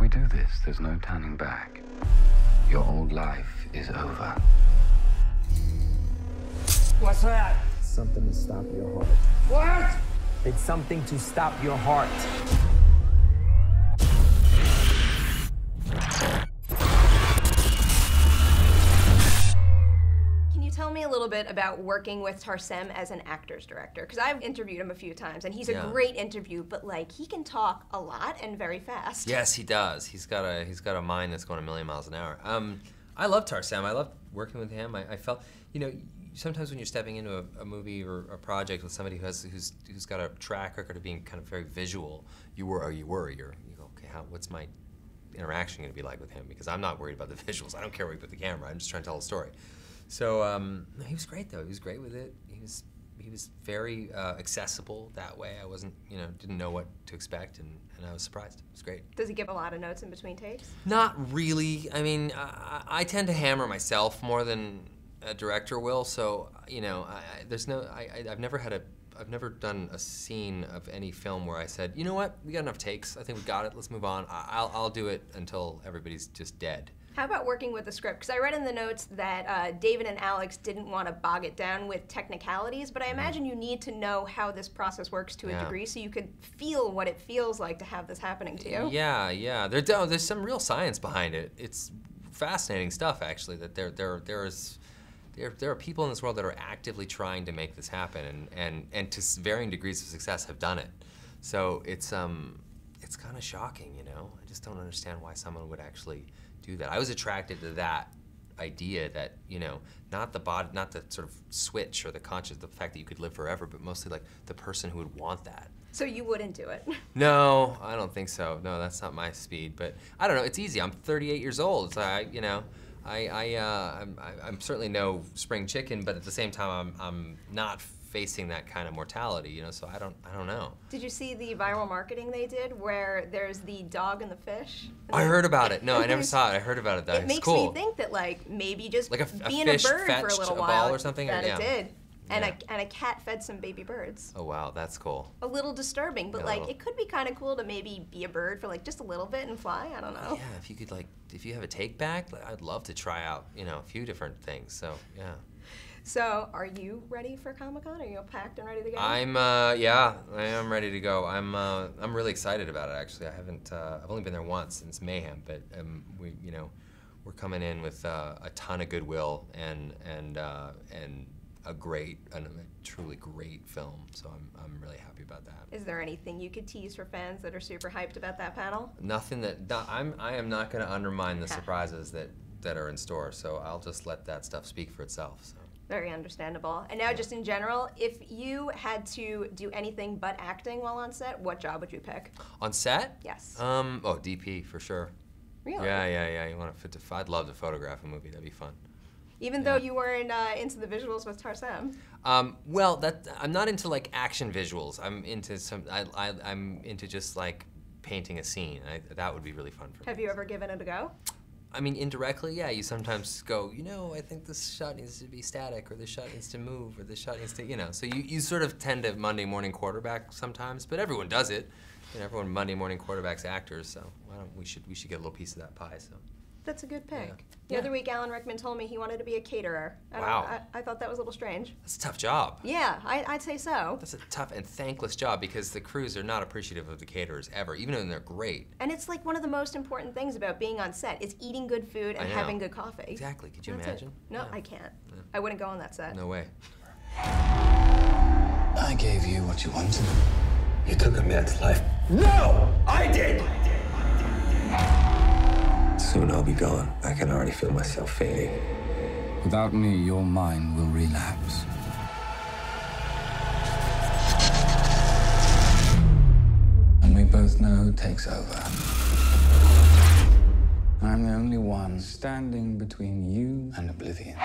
we do this, there's no turning back. Your old life is over. What's that? Something to stop your heart. What? It's something to stop your heart. Can you tell me a little bit about working with Tarsem as an actor's director? Because I've interviewed him a few times, and he's a great interview, but like he can talk a lot and very fast. Yes, he does. He's got a mind that's going a million miles an hour. I love Tarsem. I love working with him. I felt, you know, sometimes when you're stepping into a movie or a project with somebody who's got a track record of being kind of very visual, you go, okay, what's my interaction going to be like with him? Because I'm not worried about the visuals. I don't care where you put the camera. I'm just trying to tell a story. So he was great though. He was great with it. He was very accessible that way. I wasn't, didn't know what to expect, and I was surprised. It was great. Does he give a lot of notes in between takes? Not really. I mean, I tend to hammer myself more than a director will. So I've never done a scene of any film where I said, you know what, we got enough takes. I think we got it. Let's move on. I'll do it until everybody's just dead. How about working with the script? Because I read in the notes that David and Alex didn't want to bog it down with technicalities, but I imagine you need to know how this process works to a degree so you could feel what it feels like to have this happening to you. Yeah. There's some real science behind it. It's fascinating stuff, actually, that there are people in this world that are actively trying to make this happen, and to varying degrees of success have done it. So it's kind of shocking, I just don't understand why someone would actually do that. I was attracted to that idea that, not the body, not the sort of switch or the fact that you could live forever, but mostly like the person who would want that. So you wouldn't do it? No, I don't think so. No, that's not my speed. But I don't know. It's easy. I'm 38 years old. So I'm certainly no spring chicken, but at the same time, I'm not facing that kind of mortality, so I don't know. Did you see the viral marketing they did where there's the dog and the fish? I heard about it. No, I never saw it. I heard about it though. It makes me think that maybe just like being a bird for a little while, ball or something, that it did. And a cat fed some baby birds. Oh wow, that's cool. A little disturbing, but it could be kind of cool to maybe be a bird for just a little bit and fly. I don't know. Yeah, if you could if you have a take back, I'd love to try out a few different things. So yeah. So, are you ready for Comic-Con? Are you packed and ready to go? I am ready to go. I'm really excited about it. Actually, I've only been there once since Mayhem, but we're coming in with a ton of goodwill and a truly great film. So I'm really happy about that. Is there anything you could tease for fans that are super hyped about that panel? Nothing I am not going to undermine the surprises that are in store. So I'll just let that stuff speak for itself. So. Very understandable. And now just in general, if you had to do anything but acting while on set, what job would you pick? On set? Yes. DP for sure. Really? Yeah. I'd love to photograph a movie. That'd be fun. Even though you weren't into the visuals with Tarsem? Well, I'm not into action visuals. I'm into just painting a scene. That would be really fun for me. Have you ever given it a go? I mean, indirectly, yeah. You sometimes go, I think this shot needs to be static, or this shot needs to move, or this shot needs to, So you sort of tend to Monday morning quarterback sometimes, but everyone does it. Everyone Monday morning quarterbacks actors, so we should get a little piece of that pie. So. That's a good pick. The other week, Alan Rickman told me he wanted to be a caterer. Wow. I thought that was a little strange. That's a tough job. Yeah, I'd say so. That's a tough and thankless job because the crews are not appreciative of the caterers ever, even when they're great. And it's one of the most important things about being on set is eating good food and having good coffee. Exactly. Could you imagine? No, I can't. Yeah. I wouldn't go on that set. No way. I gave you what you wanted. You took a man's life. No! I did! Soon I'll be gone. I can already feel myself fading. Without me, your mind will relapse. And we both know who takes over. I'm the only one standing between you and oblivion.